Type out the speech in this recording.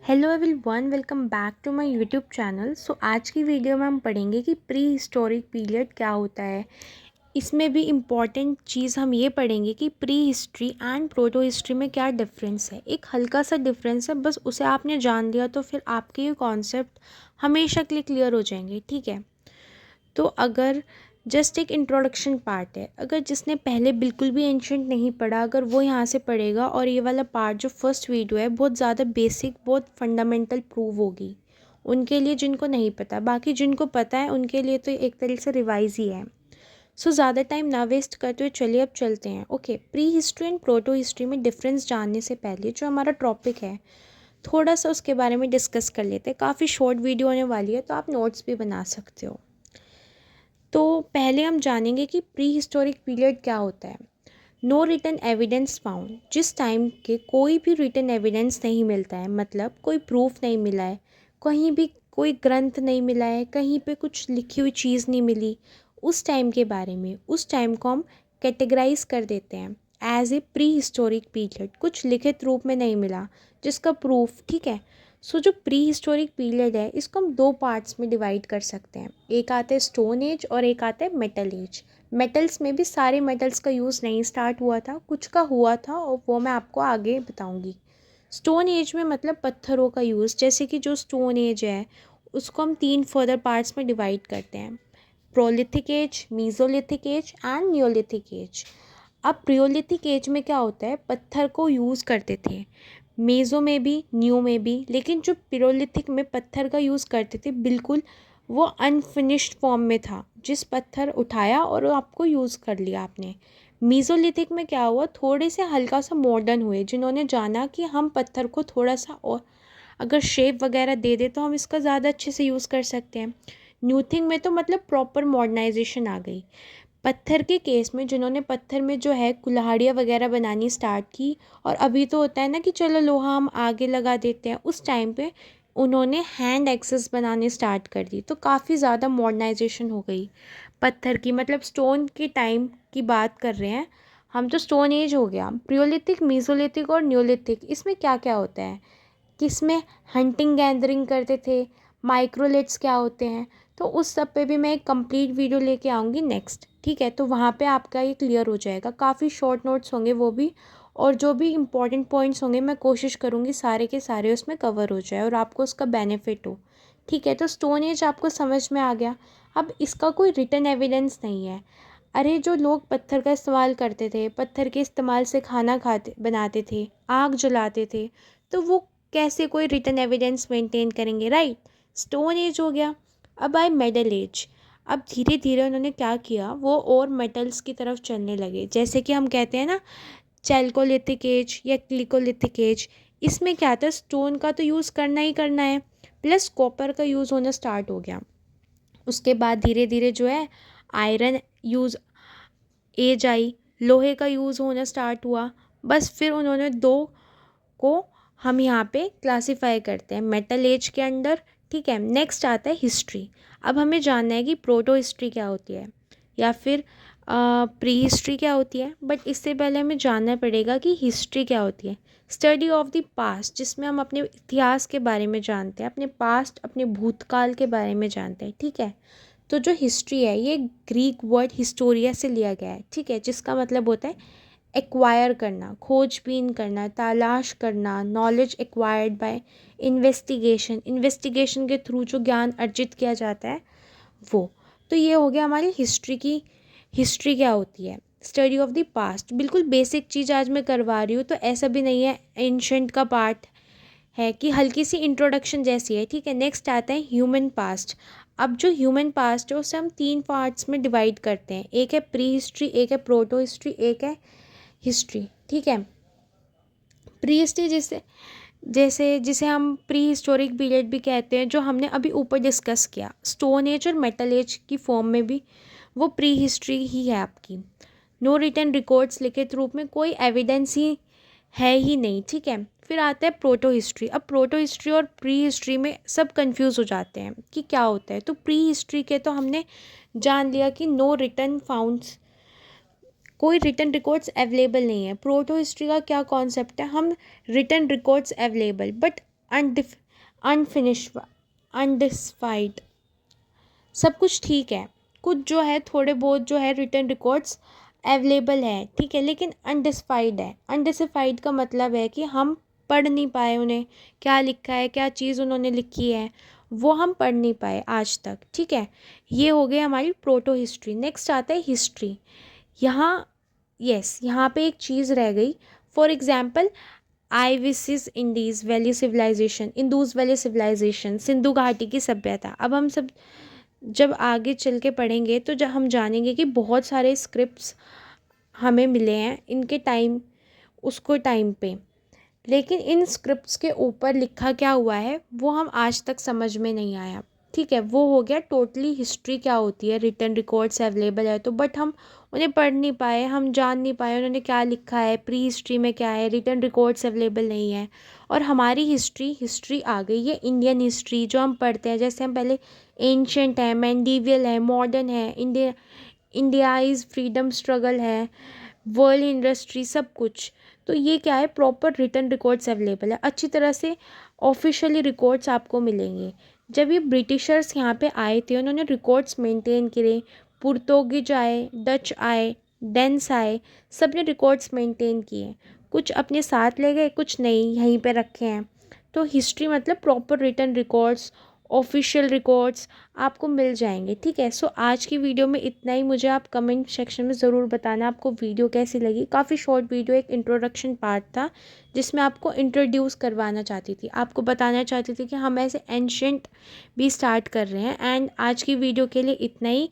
Hello everyone, welcome back to my YouTube channel. आज की video में हम पढ़ेंगे कि प्री हिस्टोरिक पीरियड क्या होता है। इसमें भी इम्पॉर्टेंट चीज़ हम ये पढ़ेंगे कि pre history and proto history में क्या डिफरेंस है। एक हल्का सा डिफरेंस है, बस उसे आपने जान लिया तो फिर आपके ये कॉन्सेप्ट हमेशा के लिए क्लियर हो जाएंगे। ठीक है, तो अगर जस्ट एक इंट्रोडक्शन पार्ट है, अगर जिसने पहले बिल्कुल भी एंशंट नहीं पढ़ा, अगर वो यहाँ से पढ़ेगा और ये वाला पार्ट जो फर्स्ट वीडियो है बहुत ज़्यादा बेसिक, बहुत फंडामेंटल प्रूव होगी उनके लिए जिनको नहीं पता। बाकी जिनको पता है उनके लिए तो एक तरीके से रिवाइज ही है। ज़्यादा टाइम ना वेस्ट करते हुए चलिए अब चलते हैं। Okay, pre history and proto history में डिफरेंस जानने से पहले जो हमारा टॉपिक है थोड़ा सा उसके बारे में डिस्कस कर लेते हैं। काफ़ी शॉर्ट वीडियो होने वाली है तो आप नोट्स भी बना सकते हो। तो पहले हम जानेंगे कि प्री हिस्टोरिक पीरियड क्या होता है। नो रिटन एविडेंस फाउंड, जिस टाइम के कोई भी रिटन एविडेंस नहीं मिलता है, मतलब कोई प्रूफ नहीं मिला है, कहीं भी कोई ग्रंथ नहीं मिला है, कहीं पे कुछ लिखी हुई चीज़ नहीं मिली उस टाइम के बारे में, उस टाइम को हम कैटेगराइज कर देते हैं as a prehistoric period. कुछ लिखित रूप में नहीं मिला जिसका प्रूफ, ठीक है। जो प्री हिस्टोरिक पीरियड है इसको हम दो पार्ट्स में डिवाइड कर सकते हैं। एक आता है स्टोन एज और एक आता है मेटल एज। मेटल्स में भी सारे मेटल्स का यूज़ नहीं स्टार्ट हुआ था, कुछ का हुआ था और वो मैं आपको आगे बताऊंगी। स्टोन एज में मतलब पत्थरों का यूज़, जैसे कि जो स्टोन एज है उसको हम तीन फर्दर पार्ट्स में डिवाइड करते हैं: paleolithic age, mesolithic age and neolithic age. अब प्रियोलिथिक एज में क्या होता है, पत्थर को यूज़ करते थे मेज़ो में भी न्यू में भी, लेकिन जो पिरोलिथिक में पत्थर का यूज़ करते थे बिल्कुल वो अनफिनिश्ड फॉर्म में था, जिस पत्थर उठाया और आपको यूज़ कर लिया आपने। मीज़ोलिथिक में क्या हुआ, थोड़े से हल्का सा मॉडर्न हुए, जिन्होंने जाना कि हम पत्थर को थोड़ा सा और अगर शेप वगैरह दे दे तो हम इसका ज़्यादा अच्छे से यूज़ कर सकते हैं। न्यू थिंग में तो मतलब प्रॉपर मॉडर्नाइजेशन आ गई। पत्थर के केस में जिन्होंने पत्थर में जो है कुल्हाड़ियाँ वगैरह बनानी स्टार्ट की, और अभी तो होता है ना कि चलो लोहा हम आगे लगा देते हैं, उस टाइम पे उन्होंने हैंड एक्सेस बनाने स्टार्ट कर दी, तो काफ़ी ज़्यादा मॉडर्नाइजेशन हो गई पत्थर की। मतलब स्टोन के टाइम की बात कर रहे हैं हम, तो स्टोन एज हो गया। प्रियोलिथिक, मीजोलिथिक और न्योलिथिक, इसमें क्या क्या होता है, किसमें हंटिंग गैदरिंग करते थे, माइक्रोलिथ्स क्या होते हैं, तो उस सब पे भी मैं एक कंप्लीट वीडियो लेके आऊँगी नेक्स्ट। ठीक है, तो वहाँ पे आपका ये क्लियर हो जाएगा। काफ़ी शॉर्ट नोट्स होंगे वो भी, और जो भी इंपॉर्टेंट पॉइंट्स होंगे मैं कोशिश करूँगी सारे के सारे उसमें कवर हो जाए और आपको उसका बेनिफिट हो। ठीक है, तो स्टोन एज आपको समझ में आ गया। अब इसका कोई रिटन एविडेंस नहीं है। अरे जो लोग पत्थर का इस्तेमाल करते थे, पत्थर के इस्तेमाल से खाना खाते बनाते थे, आग जलाते थे, तो वो कैसे कोई रिटन एविडेंस मेंटेन करेंगे, राइट। स्टोन एज हो गया। अब आए मेटल एज। अब धीरे धीरे उन्होंने क्या किया, वो और मेटल्स की तरफ चलने लगे, जैसे कि हम कहते हैं ना चैल्कोलिथिक एज या क्लिकोलिथिक एज। इसमें क्या था, स्टोन का तो यूज़ करना ही करना है, प्लस कॉपर का यूज़ होना स्टार्ट हो गया। उसके बाद धीरे धीरे जो है आयरन यूज़ एज आई, लोहे का यूज़ होना स्टार्ट हुआ। बस फिर उन्होंने दो को हम यहाँ पे क्लासीफाई करते हैं मेटल एज के अंडर। ठीक है, नेक्स्ट आता है हिस्ट्री। अब हमें जानना है कि प्रोटो हिस्ट्री क्या होती है या फिर प्री हिस्ट्री क्या होती है, बट इससे पहले हमें जानना पड़ेगा कि हिस्ट्री क्या होती है। स्टडी ऑफ द पास्ट, जिसमें हम अपने इतिहास के बारे में जानते हैं, अपने पास्ट, अपने भूतकाल के बारे में जानते हैं। ठीक है, तो जो हिस्ट्री है ये ग्रीक वर्ड हिस्टोरिया से लिया गया है। ठीक है, जिसका मतलब होता है एक्वायर करना, खोजबीन करना, तलाश करना, knowledge acquired by investigation, investigation के थ्रू जो ज्ञान अर्जित किया जाता है वो। तो ये हो गया हमारी हिस्ट्री की। हिस्ट्री क्या होती है, स्टडी ऑफ द पास्ट। बिल्कुल बेसिक चीज़ आज मैं करवा रही हूँ, तो ऐसा भी नहीं है एंशंट का पार्ट है, कि हल्की सी इंट्रोडक्शन जैसी है। ठीक है, नेक्स्ट आता है ह्यूमन पास्ट। अब जो ह्यूमन पास्ट है उसे हम तीन पार्ट्स में डिवाइड करते हैं, एक है प्री हिस्ट्री, एक है प्रोटो हिस्ट्री, एक है हिस्ट्री। ठीक है, प्री हिस्ट्री जिसे जैसे जिसे हम प्री हिस्टोरिक पीरियड भी कहते हैं, जो हमने अभी ऊपर डिस्कस किया, स्टोन एज और मेटल एज की फॉर्म में भी वो प्री हिस्ट्री ही है आपकी। नो रिटन रिकॉर्ड्स, लिखित रूप में कोई एविडेंस ही है ही नहीं। ठीक है, फिर आता है प्रोटो हिस्ट्री। अब प्रोटो हिस्ट्री और प्री हिस्ट्री में सब कंफ्यूज हो जाते हैं कि क्या होता है। तो प्री हिस्ट्री के तो हमने जान लिया कि नो रिटन फाउंड्स, कोई रिटन रिकॉर्ड्स अवेलेबल नहीं है। प्रोटो हिस्ट्री का क्या कॉन्सेप्ट है, हम written records available, but unfinished, undeciphered, सब कुछ ठीक है। कुछ जो है थोड़े बहुत जो है रिटर्न रिकॉर्ड्स अवेलेबल है, ठीक है, लेकिन अनडिस्फाइड है। अनडिस्फाइड का मतलब है कि हम पढ़ नहीं पाए उन्हें, क्या लिखा है, क्या चीज़ उन्होंने लिखी है, वो हम पढ़ नहीं पाए आज तक, ठीक है। ये हो गई हमारी प्रोटो हिस्ट्री। नेक्स्ट आता है हिस्ट्री। यहाँ यहाँ पे एक चीज़ रह गई। फॉर एग्जाम्पल, आइविसिस Indus valley civilization, Indus valley civilization, सिंधु घाटी की सभ्यता। अब हम सब जब आगे चल के पढ़ेंगे तो जब हम जानेंगे कि बहुत सारे स्क्रिप्ट्स हमें मिले हैं इनके टाइम, उसको टाइम पे, लेकिन इन स्क्रिप्ट्स के ऊपर लिखा क्या हुआ है वो हम आज तक समझ में नहीं आया, ठीक है। वो हो गया टोटली हिस्ट्री क्या होती है। रिटर्न रिकॉर्ड्स अवेलेबल है तो बट हम उन्हें पढ़ नहीं पाए, हम जान नहीं पाए उन्होंने क्या लिखा है, प्री हिस्ट्री में क्या है, रिटर्न रिकॉर्ड्स अवेलेबल नहीं है। और हमारी हिस्ट्री आ गई है इंडियन हिस्ट्री जो हम पढ़ते हैं। जैसे हम पहले एंशंट है, मेंडिवियल है, मॉडर्न है, इंडियाज़ फ्रीडम स्ट्रगल है, वर्ल्ड इंडस्ट्री, सब कुछ। तो ये क्या है, प्रॉपर रिटर्न रिकॉर्ड्स अवेलेबल है, अच्छी तरह से ऑफिशियली रिकॉर्ड्स आपको मिलेंगे। जब ये ब्रिटिशर्स यहाँ पे आए थे उन्होंने रिकॉर्ड्स मेंटेन करे। पुर्तगीज आए, डच आए, डेन्स आए, सब ने रिकॉर्ड्स मेंटेन किए। कुछ अपने साथ ले गए, कुछ नहीं यहीं पे रखे हैं। तो हिस्ट्री मतलब proper return records, official records आपको मिल जाएंगे, ठीक है। सो आज की वीडियो में इतना ही। मुझे आप कमेंट सेक्शन में ज़रूर बताना आपको वीडियो कैसी लगी। काफ़ी शॉर्ट वीडियो, एक इंट्रोडक्शन पार्ट था जिसमें आपको इंट्रोड्यूस करवाना चाहती थी, आपको बताना चाहती थी कि हम ऐसे एंशंट भी स्टार्ट कर रहे हैं। एंड आज की वीडियो के लिए इतना ही।